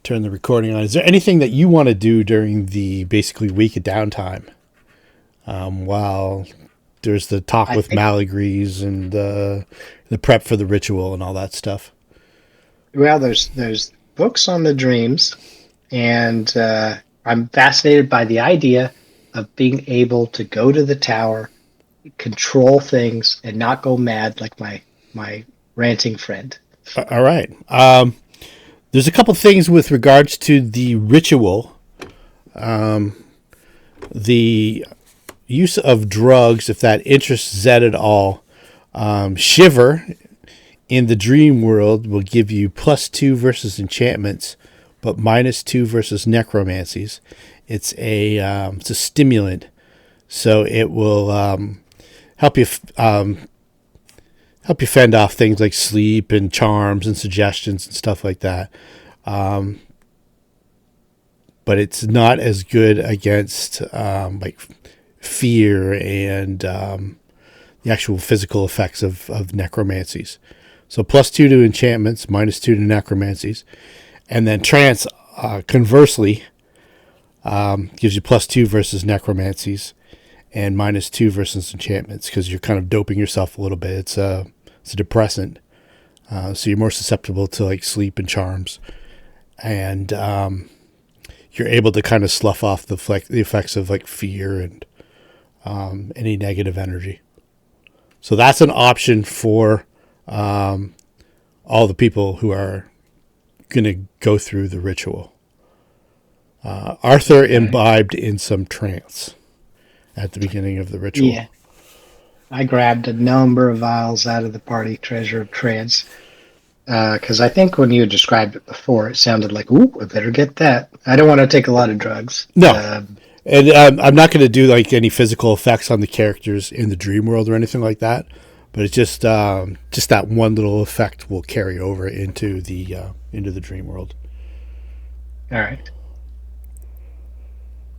turn the recording on. Is there anything that you want to do during the basically week of downtime? While there's the talk with Malygris and the prep for the ritual and all that stuff. Well, there's books on the dreams, and I'm fascinated by the idea of being able to go to the tower, control things, and not go mad like my ranting friend. All right. There's a couple things with regards to the ritual. The use of drugs, if that interests Zed at all. Shiver in the dream world will give you +2 versus enchantments, but -2 versus necromancies. It's a stimulant, so it will help you fend off things like sleep and charms and suggestions and stuff like that. But it's not as good against like fear and the actual physical effects of necromancies. So +2 to enchantments, -2 to necromancies. And then trance, conversely, gives you +2 versus necromancies and -2 versus enchantments, because you're kind of doping yourself a little bit. It's a depressant. So you're more susceptible to like sleep and charms. And you're able to kind of slough off the effects of like fear and any negative energy. So that's an option for all the people who are going to go through the ritual. Arthur imbibed in some trance at the beginning of the ritual. Yeah. I grabbed a number of vials out of the party treasure of trance. Because I think when you described it before, it sounded like, ooh, I better get that. I don't want to take a lot of drugs. No. And I'm not going to do like any physical effects on the characters in the dream world or anything like that. But it's just that one little effect will carry over into the dream world. All right.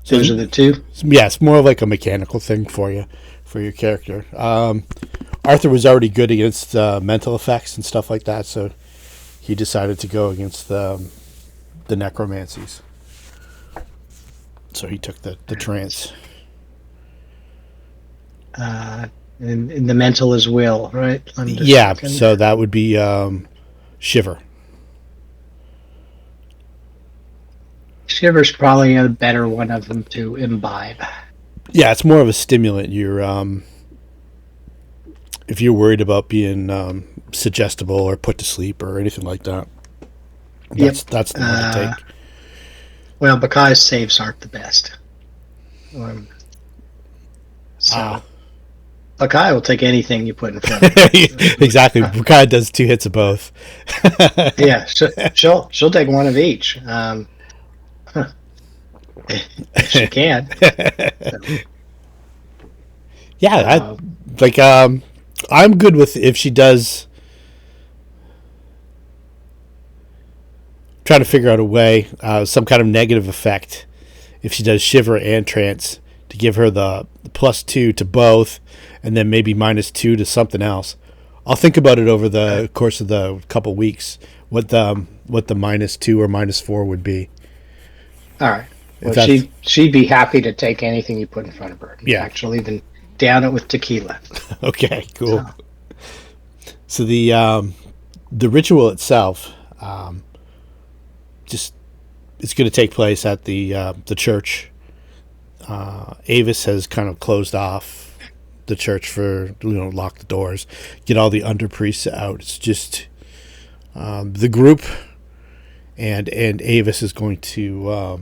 So those are the two? Yeah, it's more like a mechanical thing for you, for your character. Arthur was already good against mental effects and stuff like that, so he decided to go against the necromancies. So he took the trance. And the mental is will, right? Yeah, so that would be Shiver. Shiver's probably a better one of them to imbibe. Yeah, it's more of a stimulant. You're if you're worried about being suggestible or put to sleep or anything like that, that's the one to take. Well, Bakai's saves aren't the best. Bakai will take anything you put in front of her. Exactly. Bakai does 2 hits of both. Yeah, she'll take one of each. If she can. Yeah, I'm good with if she does. Trying to figure out a way, some kind of negative effect, if she does Shiver and Trance, to give her the +2 to both, and then maybe -2 to something else. I'll think about it over the course of the couple weeks. What the -2 or -4 would be. All right. Well, she'd be happy to take anything you put in front of her. Yeah. Actually, even down it with tequila. Okay, cool. So the ritual itself, just it's going to take place at the church. Avis has kind of closed off the church for lock the doors, get all the under priests out. It's just the group, and Avis is going to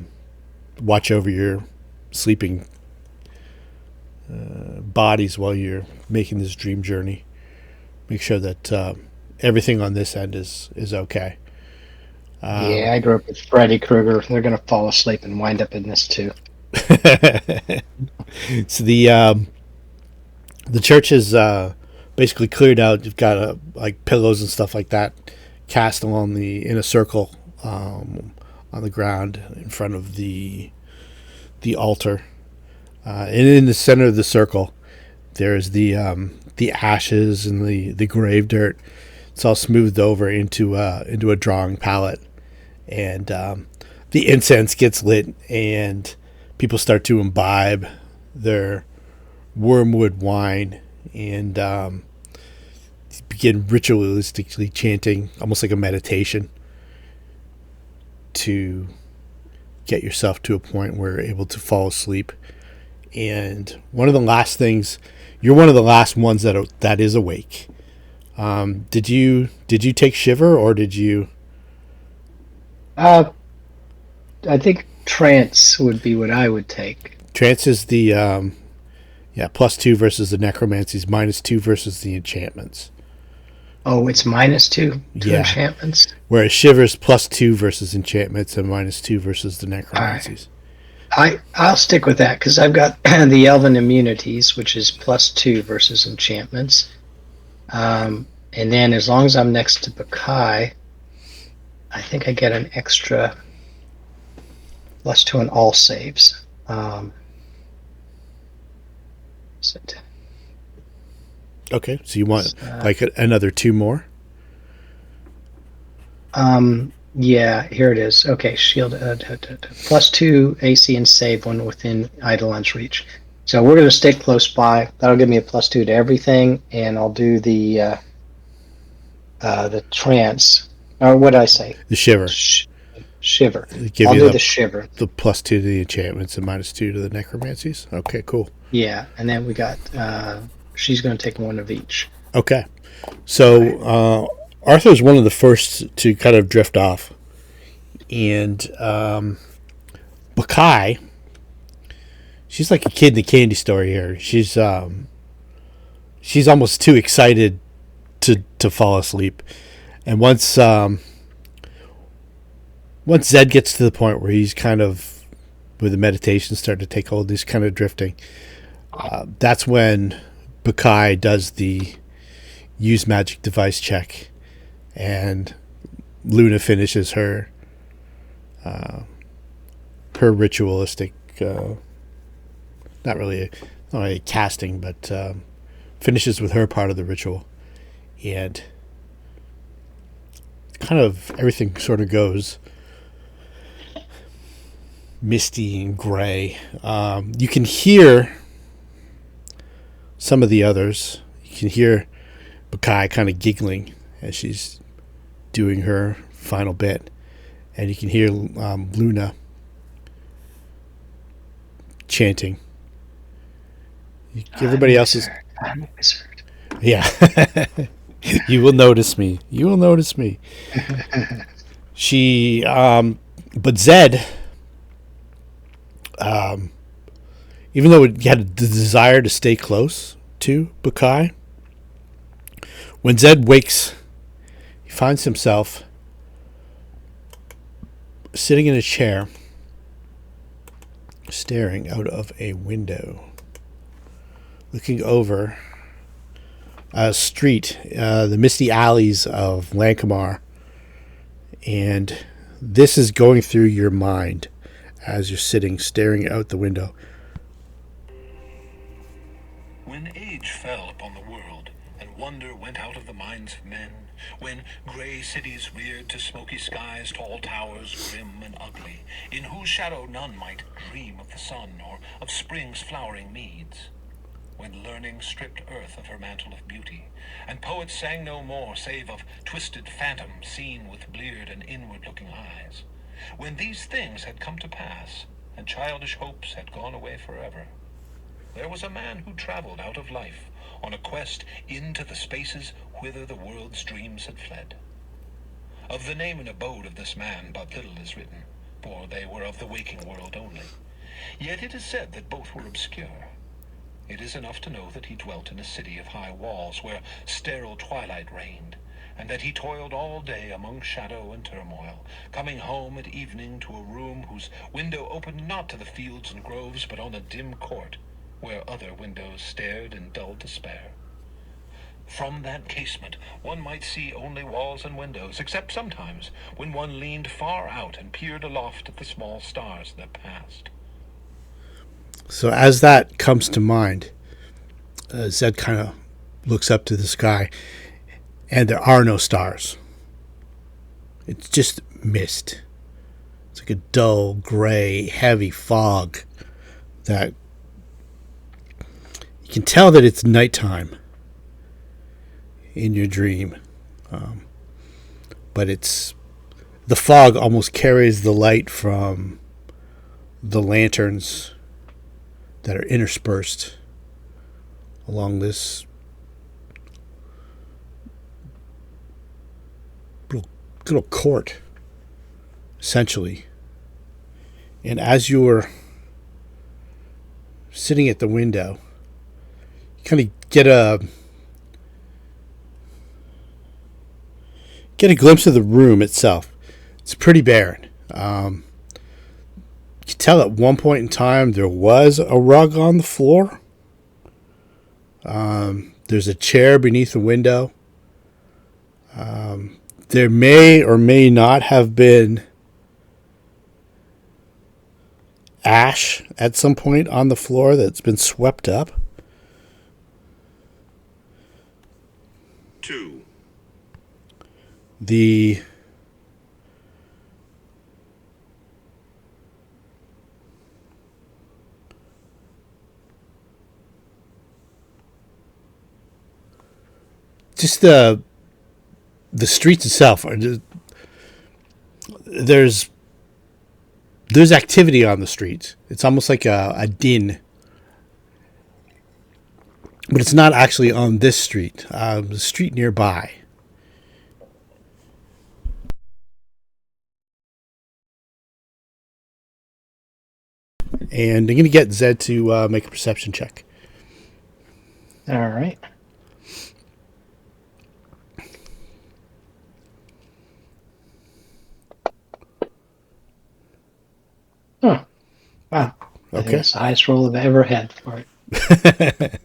watch over your sleeping bodies while you're making this dream journey. Make sure that everything on this end is okay. Yeah, I grew up with Freddy Krueger. They're going to fall asleep and wind up in this too. So the church is basically cleared out. You've got like pillows and stuff like that cast in a circle on the ground in front of the altar, and in the center of the circle there's the ashes and the grave dirt. It's all smoothed over into a drawing palette, and the incense gets lit and people start to imbibe their wormwood wine and begin ritualistically chanting, almost like a meditation, to get yourself to a point where you're able to fall asleep. And one of the last things, you're one of the last ones that is awake. Did you take shiver, or did you? I think trance would be what I would take. Trance is the +2 versus the necromancies, -2 versus the enchantments. Oh, it's -2 to Yeah. enchantments. Whereas shiver's +2 versus enchantments and -2 versus the necromancies. I'll stick with that because I've got the elven immunities, which is +2 versus enchantments. And then as long as I'm next to Bakai, I think I get an extra +2 on all saves. Okay, so you want like another 2 more? Yeah, here it is. Okay, shield +2 AC and save when within Eidolon's reach. So we're going to stay close by. That'll give me a +2 to everything, and I'll do the trance. Or what did I say? The shiver. Shiver. Give I'll you do the shiver. The +2 to the enchantments and -2 to the necromancies. Okay, cool. Yeah, and then we got she's going to take 1 of each. Okay, so Arthur's one of the first to kind of drift off, and Bakai, she's like a kid in the candy store here. She's almost too excited to fall asleep, and once Zed gets to the point where he's kind of, where the meditation started to take hold, he's kind of drifting. That's when Bakai does the use magic device check, and Luna finishes her ritualistic, not really a casting, but finishes with her part of the ritual, and kind of everything sort of goes misty and gray. You can hear some of the others. You can hear Bakai kind of giggling as she's doing her final bit, and you can hear Luna chanting. Everybody else is. I'm a wizard. Yeah. You will notice me. You will notice me. She, but Zed, even though he had the desire to stay close to Bakai, when Zed wakes, he finds himself sitting in a chair, staring out of a window, looking over a street, the misty alleys of Lankhmar, and this is going through your mind as you're sitting staring out the window. When age fell upon the world, and wonder went out of the minds of men, when grey cities reared to smoky skies tall towers grim and ugly, in whose shadow none might dream of the sun or of spring's flowering meads, when learning stripped earth of her mantle of beauty, and poets sang no more save of twisted phantoms seen with bleared and inward-looking eyes, when these things had come to pass, and childish hopes had gone away forever, there was a man who traveled out of life on a quest into the spaces whither the world's dreams had fled. Of the name and abode of this man but little is written, for they were of the waking world only. Yet it is said that both were obscure. It is enough to know that he dwelt in a city of high walls where sterile twilight reigned, and that he toiled all day among shadow and turmoil, coming home at evening to a room whose window opened not to the fields and groves but on a dim court, where other windows stared in dull despair. From that casement one might see only walls and windows, except sometimes when one leaned far out and peered aloft at the small stars that passed. So as that comes to mind, Zed kind of looks up to the sky, and there are no stars. It's just mist. It's like a dull, gray, heavy fog that you can tell that it's nighttime in your dream. But the fog almost carries the light from the lanterns that are interspersed along this little court, essentially. And as you're sitting at the window, you kind of get a glimpse of the room itself. It's pretty barren. You can tell at one point in time there was a rug on the floor. There's a chair beneath the window. There may or may not have been ash at some point on the floor that's been swept up. 2. Just the streets itself are just, there's activity on the streets. It's almost like a din, but it's not actually on this street. The street nearby. And I'm going to get Zed to make a perception check. All right. Huh. Wow. Okay. That's the highest roll I've ever had for it.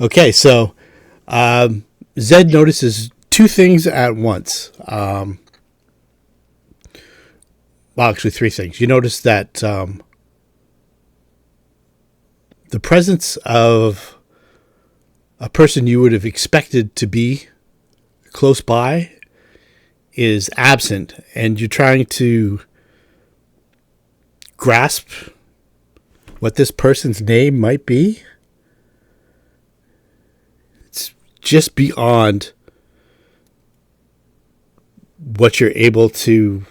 Okay, so Zed notices two things at once. Well, actually, three things. You notice that the presence of a person you would have expected to be close by is absent, and you're trying to grasp what this person's name might be. It's just beyond what you're able to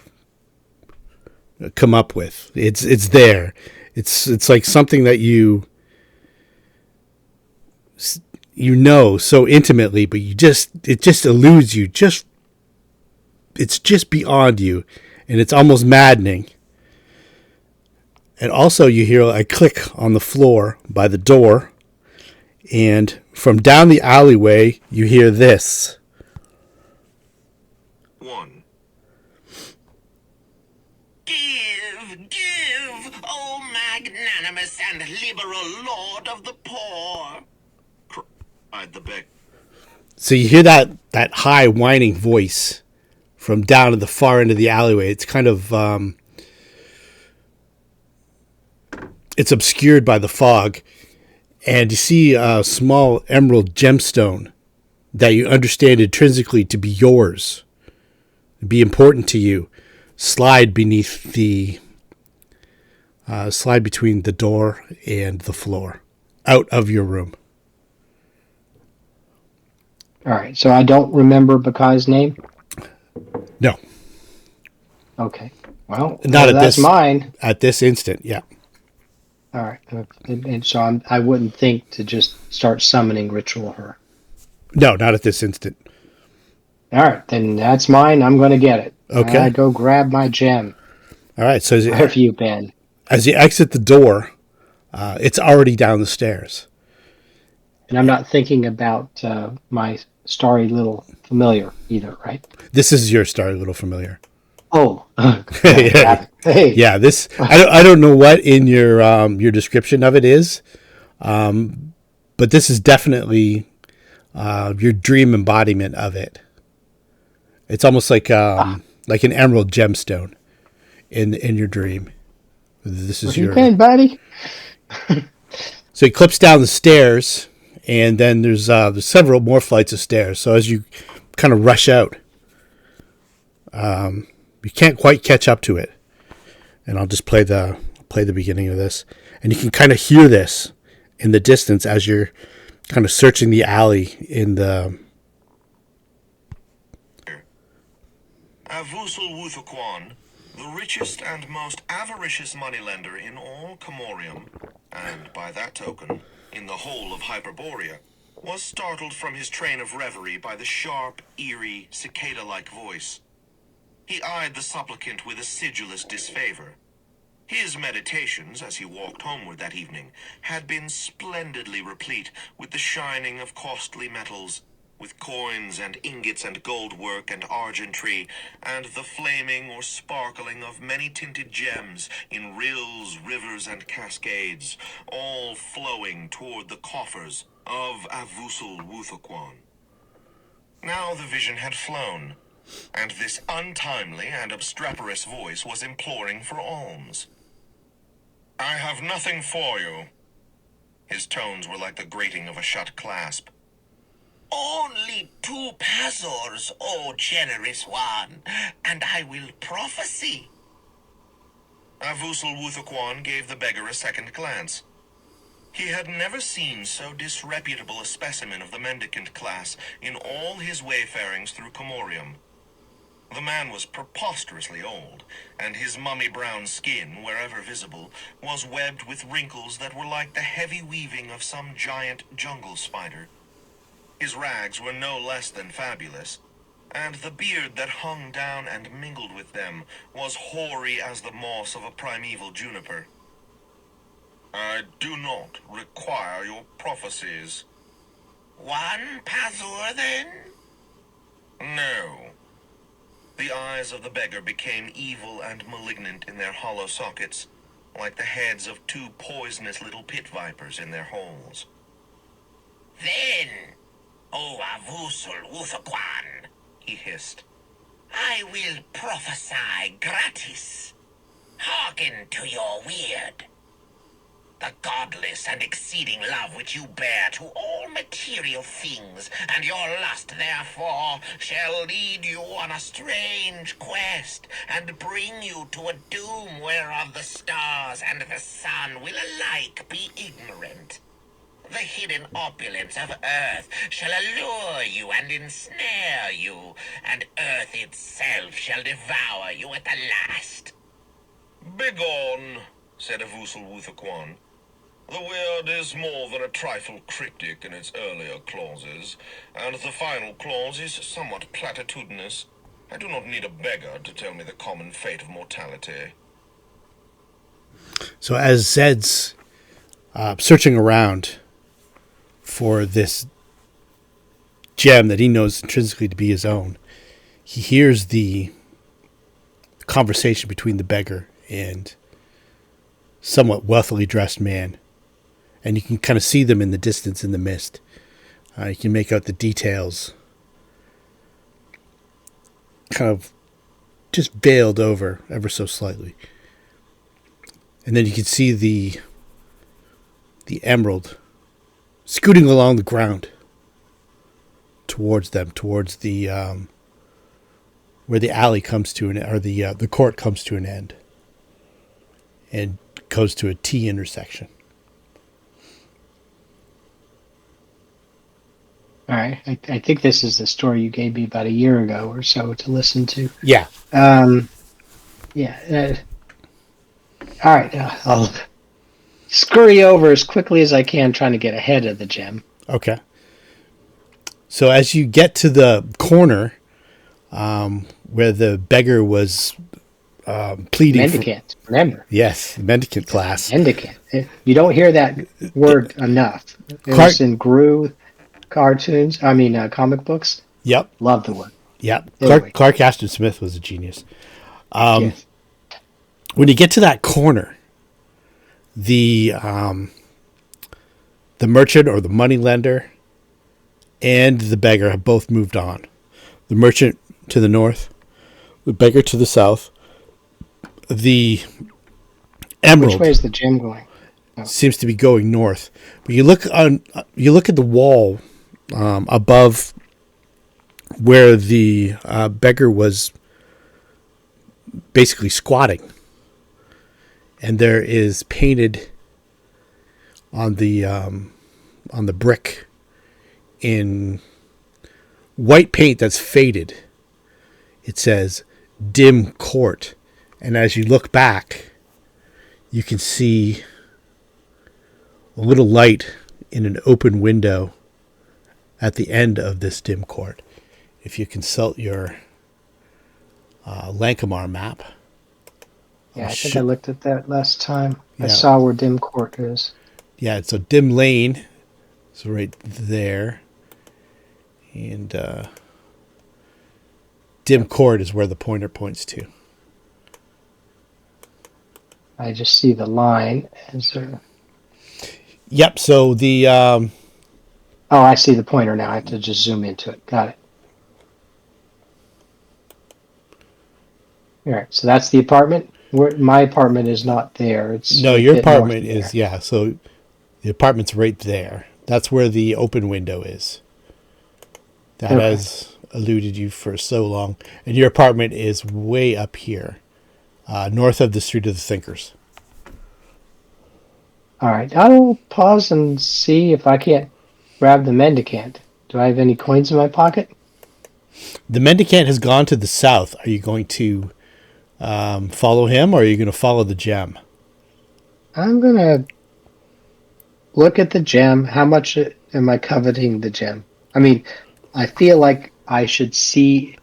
come up with. It's there. It's like something that you know so intimately, but it just eludes you. It's just beyond you, and it's almost maddening. And also you hear a click on the floor by the door, and from down the alleyway you hear this. 1. Give, O magnanimous and liberal lord of the poor. Cried the beg. So you hear that high whining voice from down at the far end of the alleyway. It's kind of it's obscured by the fog, and you see a small emerald gemstone that you understand intrinsically to be yours, be important to you, slide beneath the slide between the door and the floor, out of your room. All right. So I don't remember Bakai's name? No. Okay. Well, Not at that's this, mine. At this instant, yeah. All right. And so I wouldn't think to just start summoning ritual her. No, not at this instant. All right. Then that's mine. I'm going to get it. Okay. I go grab my gem. All right. So Where have you been? as you exit the door, it's already down the stairs. And I'm not thinking about my starry little familiar either, right? This is your starry little familiar. Oh. Yeah. Hey. Yeah, this I don't know what in your description of it is, but this is definitely your dream embodiment of it. It's almost like an emerald gemstone in your dream. This is Where you your. been, buddy? So he clips down the stairs, and then there's several more flights of stairs. So as you kind of rush out, you can't quite catch up to it. And I'll just play the beginning of this. And you can kind of hear this in the distance as you're kind of searching the alley in the... Avusul Wuthakwan, the richest and most avaricious moneylender in all Comorium, and by that token, in the whole of Hyperborea, was startled from his train of reverie by the sharp, eerie, cicada-like voice. He eyed the supplicant with acidulous disfavor. His meditations, as he walked homeward that evening, had been splendidly replete with the shining of costly metals, with coins and ingots and gold work and argentry, and the flaming or sparkling of many-tinted gems in rills, rivers, and cascades, all flowing toward the coffers of Avusul Wuthakwan. Now the vision had flown, and this untimely and obstreperous voice was imploring for alms. "I have nothing for you." His tones were like the grating of a shut clasp. Only 2 pazors, O generous one, and I will prophesy. Avusul Wuthakwan gave the beggar a second glance. He had never seen so disreputable a specimen of the mendicant class in all his wayfarings through Comorium. The man was preposterously old, and his mummy-brown skin, wherever visible, was webbed with wrinkles that were like the heavy weaving of some giant jungle spider. His rags were no less than fabulous, and the beard that hung down and mingled with them was hoary as the moss of a primeval juniper. "I do not require your prophecies." 1 pazor, then? "No." The eyes of the beggar became evil and malignant in their hollow sockets, like the heads of 2 poisonous little pit vipers in their holes. "Then, O Avusul Wuthakwan," he hissed, "I will prophesy gratis. Hearken to your weird. The godless and exceeding love which you bear to all material things, and your lust therefore, shall lead you on a strange quest, and bring you to a doom whereof the stars and the sun will alike be ignorant. The hidden opulence of earth shall allure you and ensnare you, and earth itself shall devour you at the last." "Begone," said Avusul Wuthakwan. "The weird is more than a trifle cryptic in its earlier clauses, and the final clause is somewhat platitudinous. I do not need a beggar to tell me the common fate of mortality." So as Zed's searching around for this gem that he knows intrinsically to be his own, he hears the conversation between the beggar and somewhat wealthily dressed man. And you can kind of see them in the distance in the mist. You can make out the details kind of just veiled over ever so slightly. And then you can see the emerald scooting along the ground towards them, towards the where the alley comes to or the court comes to an end and goes to a T intersection. All right. I think this is the story you gave me about a year ago or so to listen to. Yeah. Yeah. All right. I'll scurry over as quickly as I can, trying to get ahead of the gem. Okay. So as you get to the corner where the beggar was pleading... Mendicant, remember. Yes, the mendicant class. Mendicant. You don't hear that word enough. It was in Gru cartoons, comic books. Yep. Love the word. Yep. Anyway. Clark Ashton Smith was a genius. Yes. When you get to that corner, the merchant or the money lender and the beggar have both moved on. The merchant to the north, the beggar to the south. The emerald. Which way is the gem going? Oh. Seems to be going north. But you look at the wall above where the beggar was basically squatting. and there is painted on the brick in white paint that's faded. It says "Dim Court," and as you look back, you can see a little light in an open window at the end of this dim court. If you consult your Lankhmar map. Yeah, I think I looked at that last time. Yeah. I saw where Dim Court is. Yeah, it's a dim lane. So right there. And dim court is where the pointer points to. I just see the line. Yep, so the... Oh, I see the pointer now. I have to just zoom into it. Got it. All right, so that's the apartment. My apartment is not there. It's no, a your bit north apartment of is, there. yeah, so the apartment's right there. That's where the open window is. That Okay. has eluded you for so long. And your apartment is way up here, north of the Street of the Thinkers. All right, I'll pause and see if I can't grab the mendicant. Do I have any coins in my pocket? The mendicant has gone to the south. Are you going to follow him, or are you going to follow the gem? I'm going to look at the gem. How much am I coveting the gem? I mean, I feel like I should see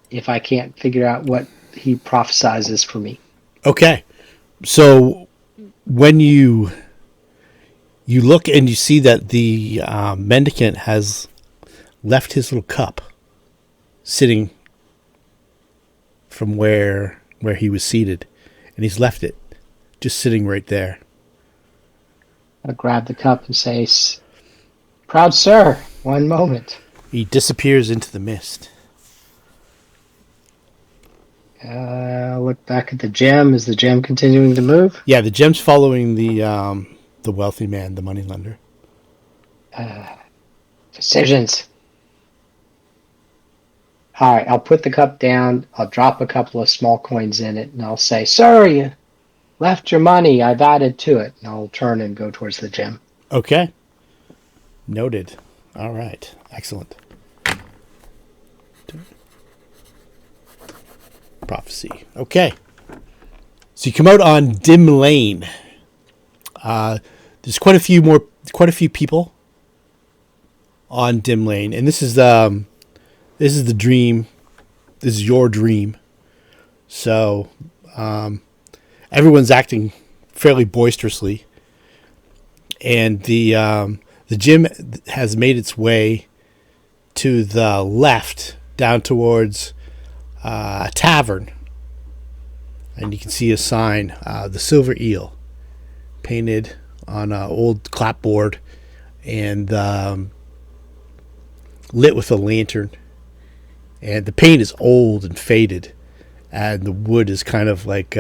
if I can't figure out what he prophesizes for me. Okay. So when you look and you see that the mendicant has left his little cup sitting from where he was seated, and he's left it just sitting right there. I'll grab the cup and say, "Proud sir, one moment." He disappears into the mist. Look back at the gem. Is the gem continuing to move? Yeah, the gem's following the wealthy man, the moneylender. Decisions. All right, I'll put the cup down. I'll drop a couple of small coins in it, and I'll say, "Sir, you left your money. I've added to it." And I'll turn and go towards the gem. Okay. Noted. All right. Excellent. Prophecy. Okay. So you come out on Dim Lane. There's quite a few people on Dim Lane, and this is the dream. This is your dream. So everyone's acting fairly boisterously, and the gym has made its way to the left down towards a tavern, and you can see a sign, the Silver Eel, painted on an old clapboard and lit with a lantern. And the paint is old and faded, and the wood is kind of like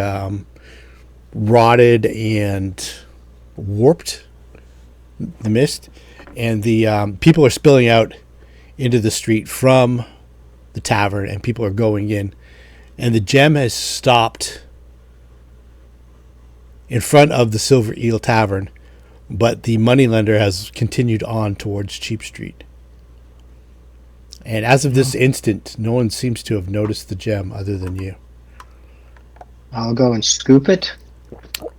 rotted and warped, the mist. And the people are spilling out into the street from the tavern, and people are going in. And the gem has stopped in front of the Silver Eel Tavern, but the moneylender has continued on towards Cheap Street. And as of this instant, no one seems to have noticed the gem other than you. I'll go and scoop it.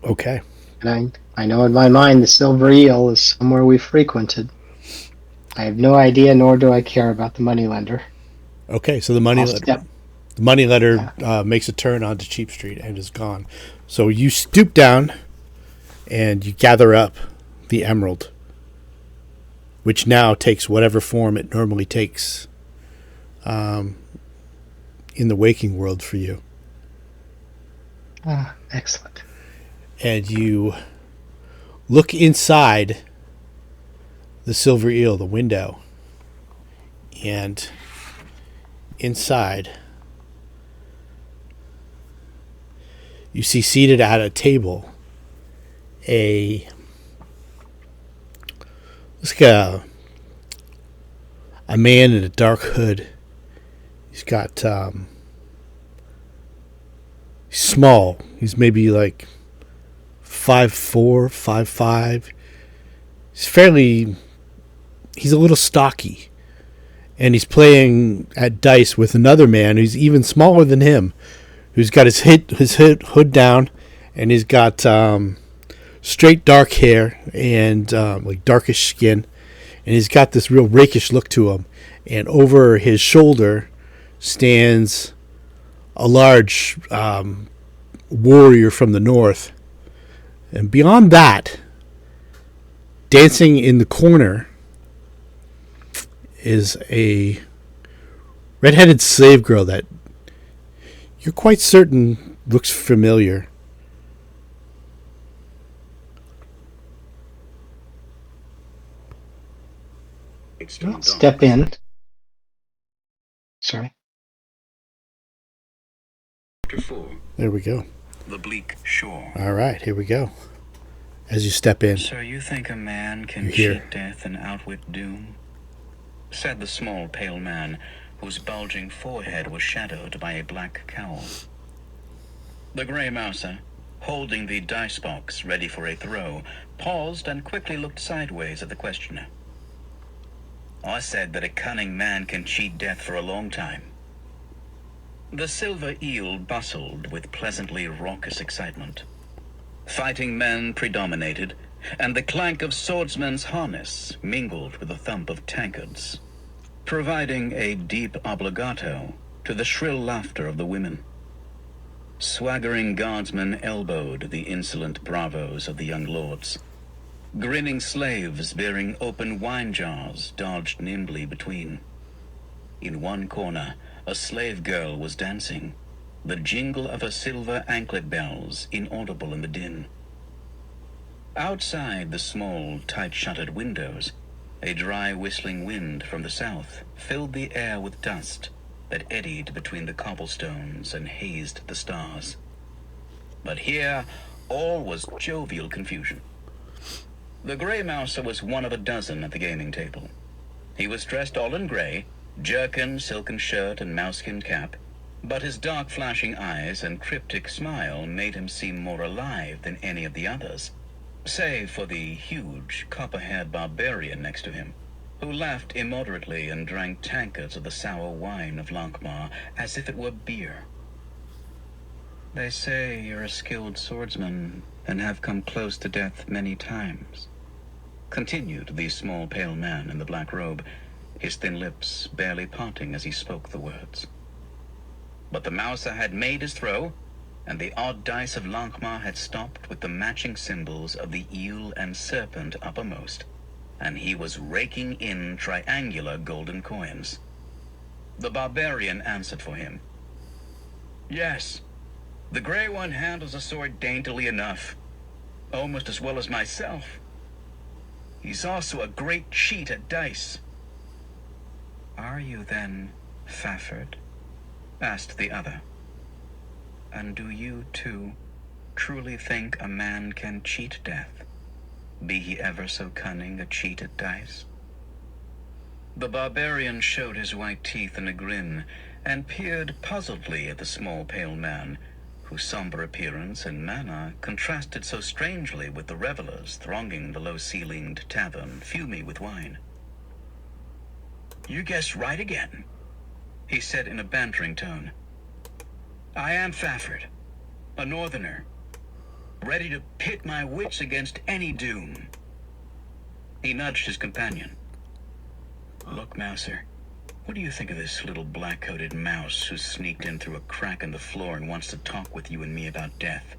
Okay. And I know in my mind the Silver Eel is somewhere we frequented. I have no idea, nor do I care about the moneylender. Okay, so the moneylender makes a turn onto Cheap Street and is gone. So you stoop down and you gather up the emerald, which now takes whatever form it normally takes in the waking world for you. Ah, excellent. And you look inside the Silver Eel, the window, and inside you see seated at a table looks like a man in a dark hood. He's got he's small. He's maybe like 5'4", 5'5". He's a little stocky. And he's playing at dice with another man who's even smaller than him, who's got his hood down, and he's got straight dark hair and like darkish skin, and he's got this real rakish look to him. And over his shoulder stands a large warrior from the north. And beyond that, dancing in the corner, is a red-headed slave girl that you're quite certain looks familiar. I'll step in. Sorry. Chapter 4. There we go. The Bleak Shore. All right, here we go. As you step in. So you think a man can You're here. cheat death and outwit doom? Said the small, pale man, whose bulging forehead was shadowed by a black cowl. The grey mouser, holding the dice box ready for a throw, paused and quickly looked sideways at the questioner. I said that a cunning man can cheat death for a long time. The silver eel bustled with pleasantly raucous excitement. Fighting men predominated, and the clank of swordsmen's harness mingled with the thump of tankards, providing a deep obligato to the shrill laughter of the women. Swaggering guardsmen elbowed the insolent bravos of the young lords. Grinning slaves bearing open wine jars dodged nimbly between. In one corner, a slave girl was dancing, the jingle of her silver anklet bells inaudible in the din. Outside the small, tight-shuttered windows, a dry whistling wind from the south filled the air with dust that eddied between the cobblestones and hazed the stars. But here, all was jovial confusion. The grey mouser was one of a dozen at the gaming table. He was dressed all in grey, jerkin, silken shirt, and mousekin cap, but his dark flashing eyes and cryptic smile made him seem more alive than any of the others, save for the huge, copper-haired barbarian next to him, who laughed immoderately and drank tankards of the sour wine of Lankhmar as if it were beer. They say you're a skilled swordsman and have come close to death many times, continued the small pale man in the black robe, his thin lips barely parting as he spoke the words. But the mouser had made his throw, and the odd dice of Lankhmar had stopped with the matching symbols of the eel and serpent uppermost, and he was raking in triangular golden coins. The barbarian answered for him. Yes, the grey one handles a sword daintily enough, almost as well as myself. He's also a great cheat at dice. Are you then Fafford? Asked the other. And do you, too, truly think a man can cheat death, be he ever so cunning a cheat at dice? The barbarian showed his white teeth in a grin, and peered puzzledly at the small pale man, whose somber appearance and manner contrasted so strangely with the revelers thronging the low-ceilinged tavern, fumy with wine. You guessed right again, he said in a bantering tone. I am Fafford, a northerner, ready to pit my wits against any doom. He nudged his companion. Look, Mouser, what do you think of this little black-coated mouse who sneaked in through a crack in the floor and wants to talk with you and me about death?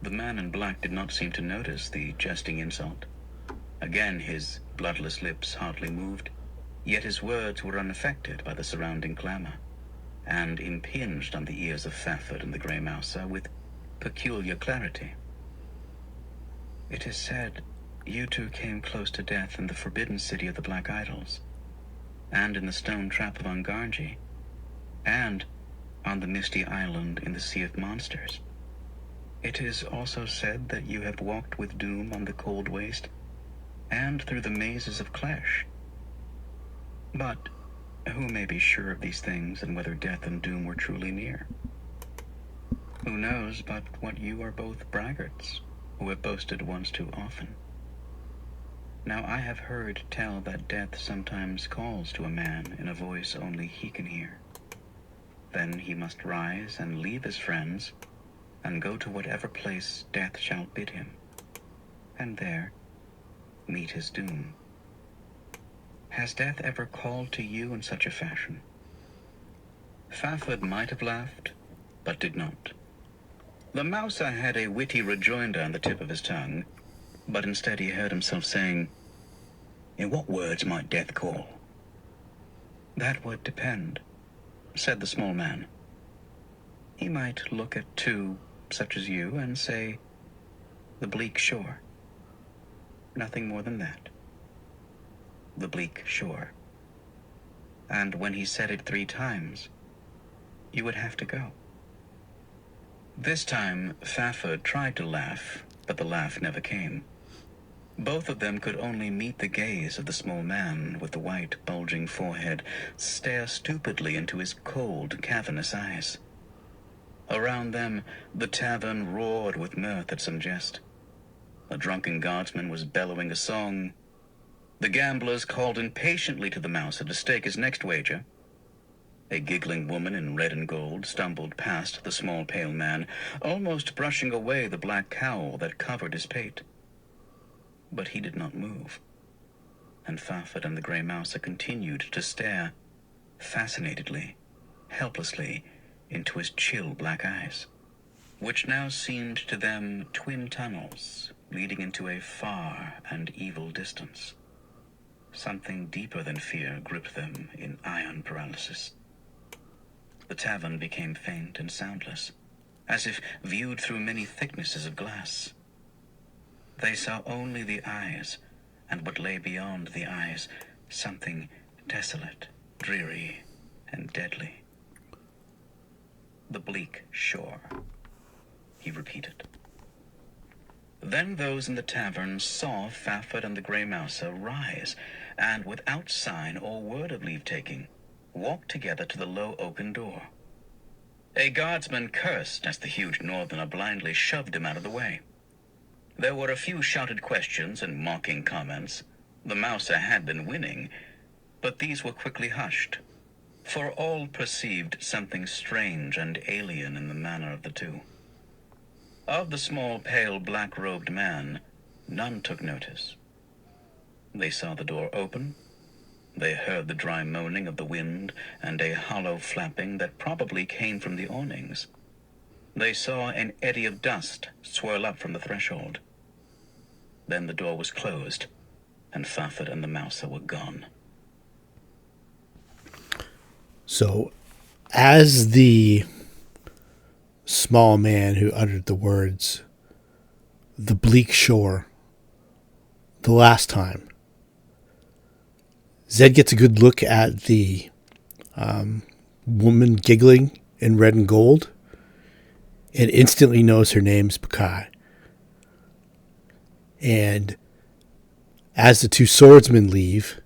The man in black did not seem to notice the jesting insult. Again his bloodless lips hardly moved, yet his words were unaffected by the surrounding clamor, and impinged on the ears of Fafford and the grey mouser with peculiar clarity. It is said you two came close to death in the forbidden city of the Black Idols, and in the stone trap of Angarnji, and on the misty island in the Sea of Monsters. It is also said that you have walked with doom on the cold waste, and through the mazes of Clash. But who may be sure of these things and whether death and doom were truly near? Who knows but what you are both braggarts, who have boasted once too often? Now I have heard tell that death sometimes calls to a man in a voice only he can hear. Then he must rise and leave his friends, and go to whatever place death shall bid him, and there meet his doom. Has death ever called to you in such a fashion? Fafhrd might have laughed, but did not. The mouser had a witty rejoinder on the tip of his tongue, but instead he heard himself saying, "In what words might death call?" "That would depend," said the small man. "He might look at two such as you and say, 'The bleak shore.' Nothing more than that. The bleak shore. And when he said it 3 times, you would have to go." This time, Fafhrd tried to laugh, but the laugh never came. Both of them could only meet the gaze of the small man with the white, bulging forehead stare stupidly into his cold, cavernous eyes. Around them, the tavern roared with mirth at some jest. A drunken guardsman was bellowing a song. The gamblers called impatiently to the mouser to stake his next wager. A giggling woman in red and gold stumbled past the small pale man, almost brushing away the black cowl that covered his pate. But he did not move, and Fafhrd and the grey mouser continued to stare, fascinatedly, helplessly, into his chill black eyes, which now seemed to them twin tunnels leading into a far and evil distance. Something deeper than fear gripped them in iron paralysis. The tavern became faint and soundless, as if viewed through many thicknesses of glass. They saw only the eyes, and what lay beyond the eyes, something desolate, dreary, and deadly. "The bleak shore," he repeated. Then those in the tavern saw Fafhrd and the grey mouser rise, and without sign or word of leave-taking, walked together to the low oaken door. A guardsman cursed as the huge northerner blindly shoved him out of the way. There were a few shouted questions and mocking comments. The mouser had been winning, but these were quickly hushed, for all perceived something strange and alien in the manner of the two. Of the small, pale, black-robed man, none took notice. They saw the door open. They heard the dry moaning of the wind and a hollow flapping that probably came from the awnings. They saw an eddy of dust swirl up from the threshold. Then the door was closed, and Fafhrd and the mouser were gone. So, as the small man who uttered the words, "the bleak shore," the last time, Zed gets a good look at the woman giggling in red and gold and instantly knows her name's Pakai. And as the 2 swordsmen leave,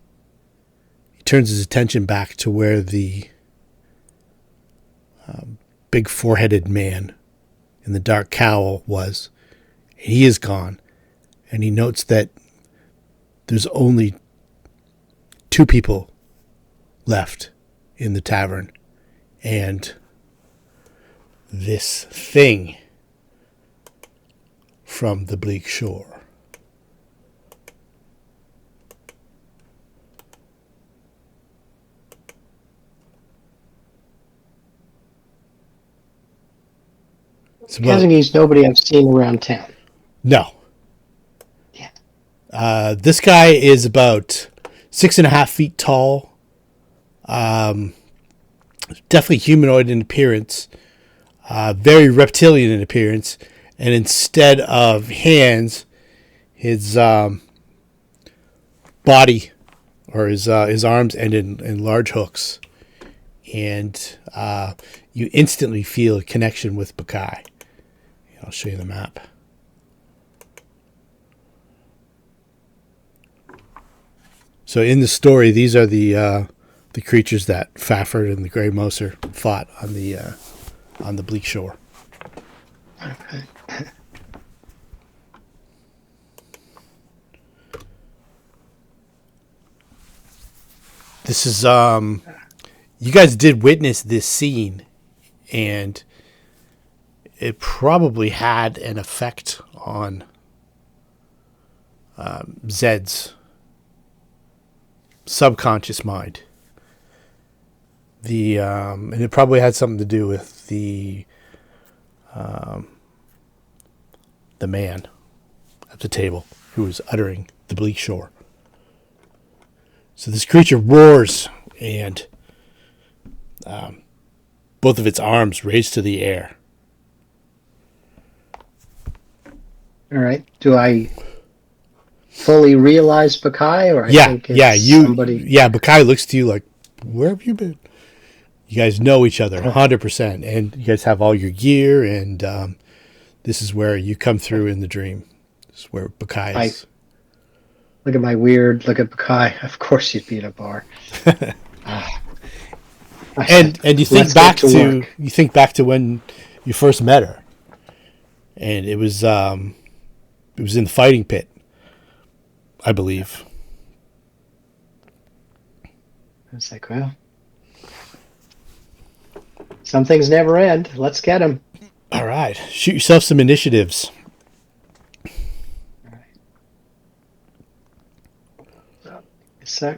he turns his attention back to where the big 4-headed man in the dark cowl was. And he is gone. And he notes that there's only 2 people left in the tavern. And this thing from the bleak shore. Guessing he's nobody I've seen around town. No. Yeah. This guy is about 6.5 feet tall. Definitely humanoid in appearance. Very reptilian in appearance. And instead of hands, his body or his arms end in large hooks. And you instantly feel a connection with Pakai. I'll show you the map. So in the story, these are the creatures that Fafhrd and the Grey Mouser fought on the bleak shore. Okay. This is you guys did witness this scene, and it probably had an effect on Zed's subconscious mind. And it probably had something to do with the man at the table who was uttering the bleak shore. So this creature roars, and both of its arms raise to the air. All right. Do I fully realize Bakai, or I think it's somebody? Yeah, Bakai looks to you like, where have you been? You guys know each other 100%, and you guys have all your gear, and this is where you come through in the dream. This is where Bakai is. Look at my weird look at Bakai. Of course you'd be at a bar. And you think back to when you first met her, and it was in the fighting pit, I believe. It's like, well, some things never end. Let's get them. All right, shoot yourself some initiatives. All right. So,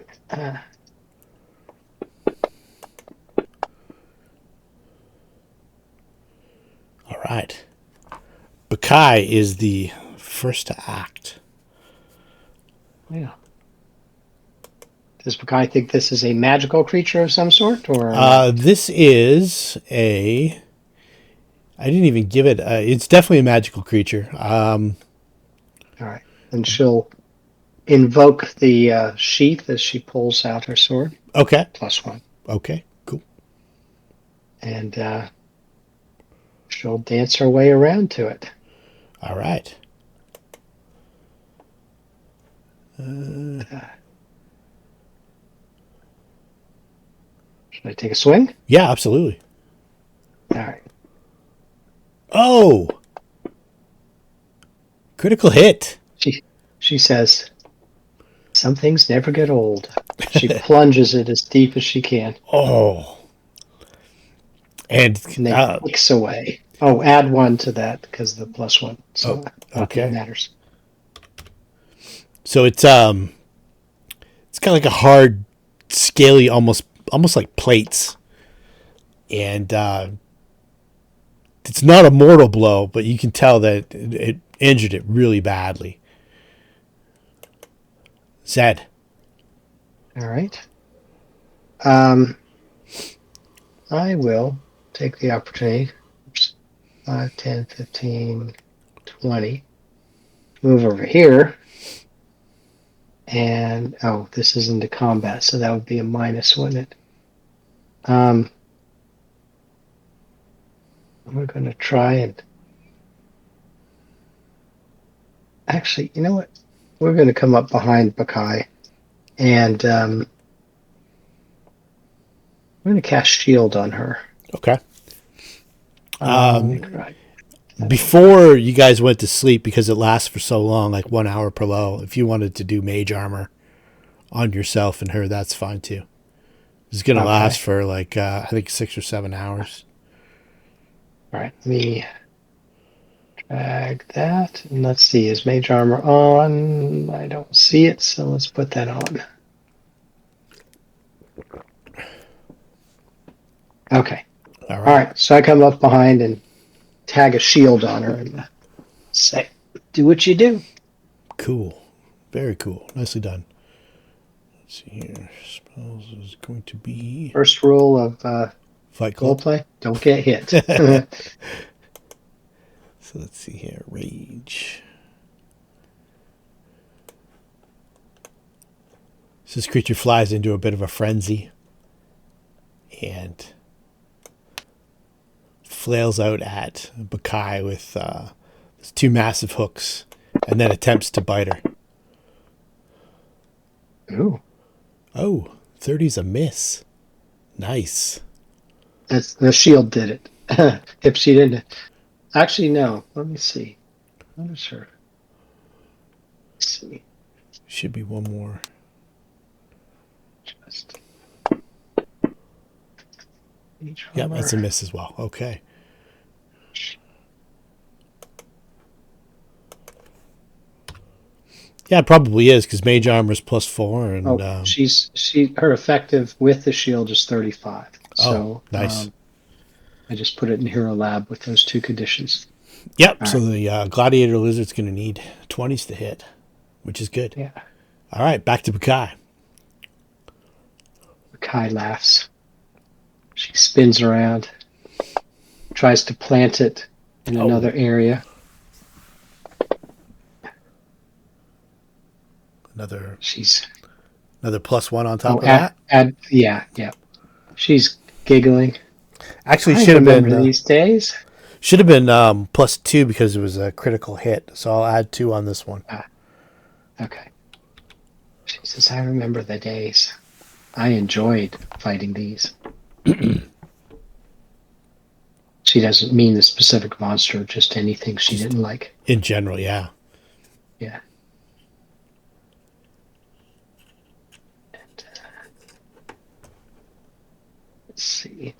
All right. Bakai is the first to act. yeah. Does Bakai think this is a magical creature of some sort, or this is a? I didn't even give it. It's definitely a magical creature. all right? And she'll invoke the sheath as she pulls out her sword. Okay. +1. Okay. Cool. And she'll dance her way around to it. All right. Should I take a swing? Yeah, absolutely. All right. Oh, critical hit. She says, "Some things never get old." She plunges it as deep as she can. Oh, and then clicks away. Oh, add 1 to that because the +1. So okay. nothing matters. So it's kind of like a hard, scaly, almost like plates, and it's not a mortal blow, but you can tell that it injured it really badly. Zed. All right. I will take the opportunity. 5, 10, 15, 20. Move over here. And, this is into combat, so that would be a minus, wouldn't it? We're going to try and... Actually, you know what? We're going to come up behind Bakai, and we're going to cast shield on her. Okay. Before you guys went to sleep, because it lasts for so long, like 1 hour per level, if you wanted to do mage armor on yourself and her, that's fine too. It's going to last for like, I think 6 or 7 hours. All right, let me drag that. And let's see, is mage armor on? I don't see it, so let's put that on. Okay. All right, so I come up behind and tag a shield on her and say, do what you do. Cool. Very cool. Nicely done. Let's see here. Spells is going to be... First rule of Fight Club. Roleplay, don't get hit. So let's see here. Rage. So this creature flies into a bit of a frenzy and flails out at Bakai with 2 massive hooks and then attempts to bite her. Ooh. Oh, 30's a miss. Nice. That's the shield did it. If she didn't, Actually, no. Let me see. What is her? Let's see. Should be one more. Just each Yep, from that's a her. miss as well. Okay. Yeah, it probably is because mage armor is +4, and Oh, her effective with the shield is 35. oh, So nice. I just put it in Hero Lab with those two conditions. Yep. All So right. the gladiator lizard's going to need 20s to hit, which is good. Yeah. All right, back to Bakai. Kai laughs. She spins around, tries to plant it in another area. Another She's +1 on top of that. yeah. She's giggling. Actually, I should have remember been these days. +2 because it was a critical hit. So I'll add 2 on this one. Okay. She says, I remember the days. I enjoyed fighting these. She doesn't mean the specific monster, just anything she didn't like. In general, yeah. Yeah. And, let's see.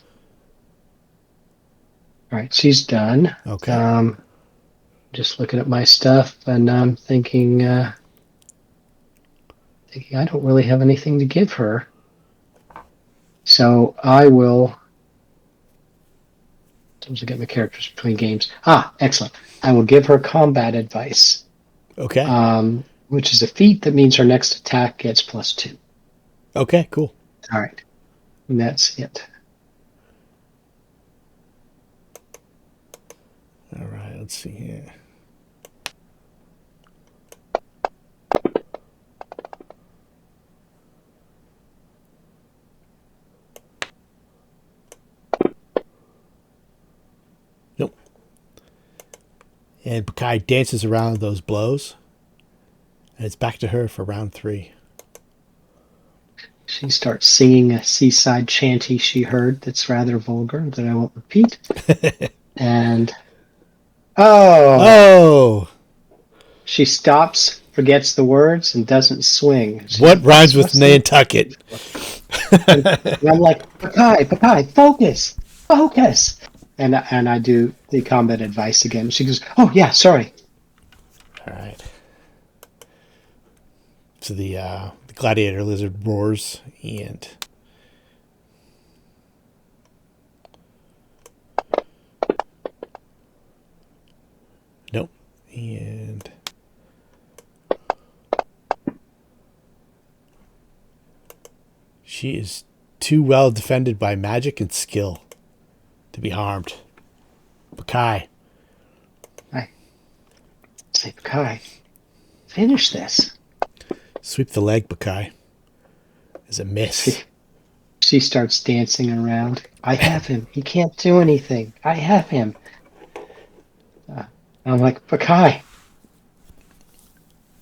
All right, she's done. Okay. Just looking at my stuff, and I'm thinking I don't really have anything to give her. So I will. Sometimes I get my characters between games. Excellent. I will give her combat advice. Okay. Which is a feat that means her next attack gets +2. Okay, cool. All right. And that's it. All right, let's see here. Nope. And Bakai dances around those blows. And it's back to her for round 3. She starts singing a seaside chanty she heard that's rather vulgar that I won't repeat. And Oh! She stops, forgets the words, and doesn't swing. What rhymes with Nantucket? And I'm like, Pakai, focus. And I do the combat advice again. She goes, oh yeah, sorry. All right. So the gladiator lizard roars and nope. And she is too well defended by magic and skill to be harmed. Bakai. I say, Pakai, finish this. Sweep the leg, Bakai. Is a miss. She starts dancing around. I have him. He can't do anything. I have him. I'm like, Pakai,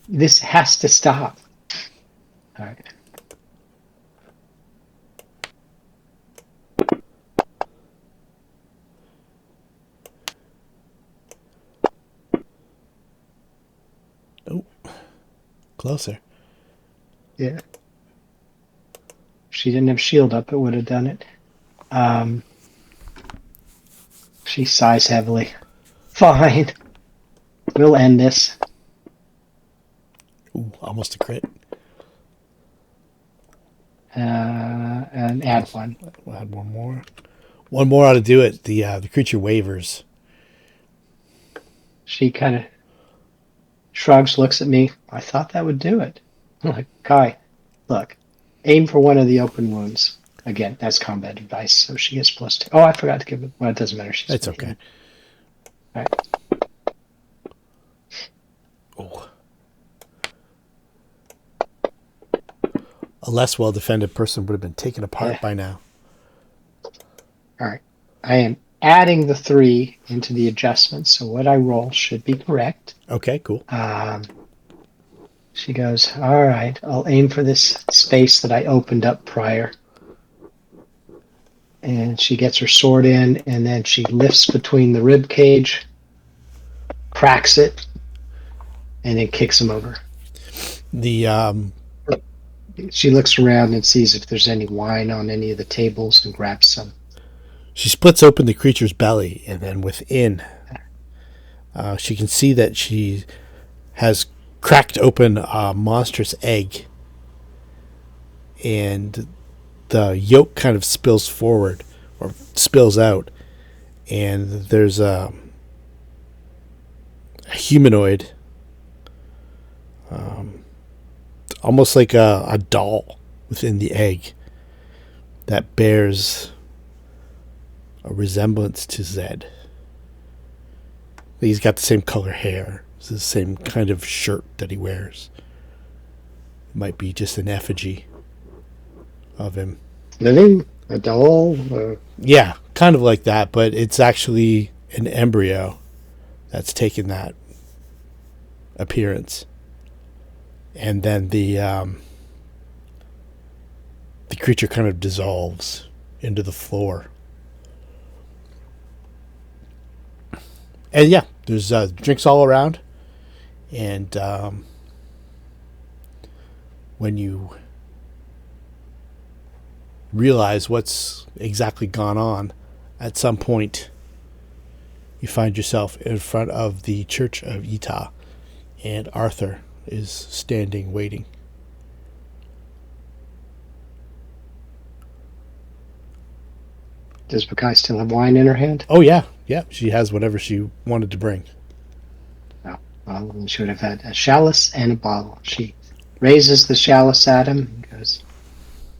this has to stop. All right. Oh, closer. Yeah. If she didn't have shield up, it would have done it. She sighs heavily. Fine. We'll end this. Ooh, almost a crit. And add one. We'll add one more. One more ought to do it. The creature wavers. She kind of shrugs, looks at me. I thought that would do it. I'm like, Kai, look, aim for one of the open wounds. Again, that's combat advice, so she gets +2. Oh, I forgot to give it. Well, it doesn't matter. It's okay. All right. Oh. A less well-defended person would have been taken apart by now. All right. I am adding the 3 into the adjustment, so what I roll should be correct. Okay, cool. She goes, all right, I'll aim for this space that I opened up prior. And she gets her sword in, and then she lifts between the rib cage cracks it, and then kicks him over. She looks around and sees if there's any wine on any of the tables and grabs some. She splits open the creature's belly, and then within, she can see that she has cracked open a monstrous egg, and the yolk kind of spills forward or spills out, and there's a humanoid, almost like a doll within the egg that bears a resemblance to Zed. He's got the same color hair. It's the same kind of shirt that he wears. It might be just an effigy of him. Living? A doll? Yeah, kind of like that, but it's actually an embryo that's taken that appearance. And then the creature kind of dissolves into the floor. And yeah, there's drinks all around. And when you realize what's exactly gone on, at some point you find yourself in front of the Church of Etah, and Arthur is standing waiting. Does Bakai still have wine in her hand? Oh yeah, she has whatever she wanted to bring. Oh, well, she would have had a chalice and a bottle. She raises the chalice at him and goes,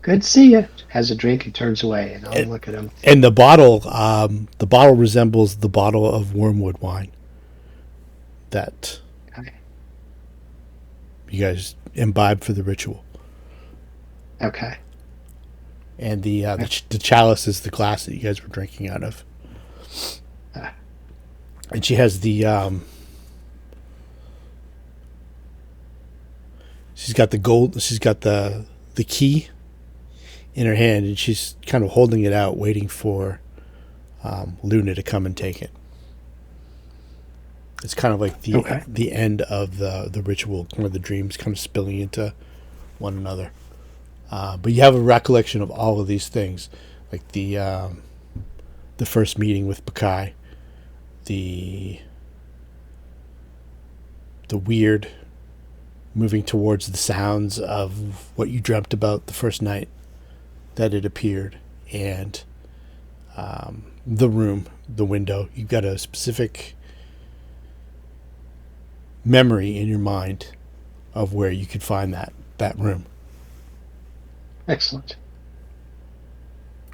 "Good to see you." Has a drink and turns away, and I'll look at him. And the bottle resembles the bottle of wormwood wine that you guys imbibe for the ritual. Okay. And the chalice is the glass that you guys were drinking out of. And she has the she's got the key in her hand, and she's kind of holding it out, waiting for Luna to come and take it. It's kind of like the end of the ritual, where the dreams kind of spilling into one another. But you have a recollection of all of these things, like the first meeting with Bakai, the weird moving towards the sounds of what you dreamt about the first night that it appeared, and the room, the window. You've got a specific memory in your mind of where you could find that room. Excellent.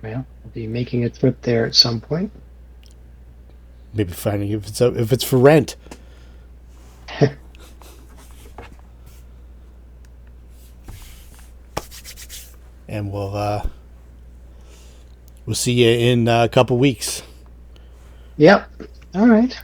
Well, I'll be making a trip there at some point. Maybe finding if it's for rent. And we'll see you in a couple weeks. Yep. All right.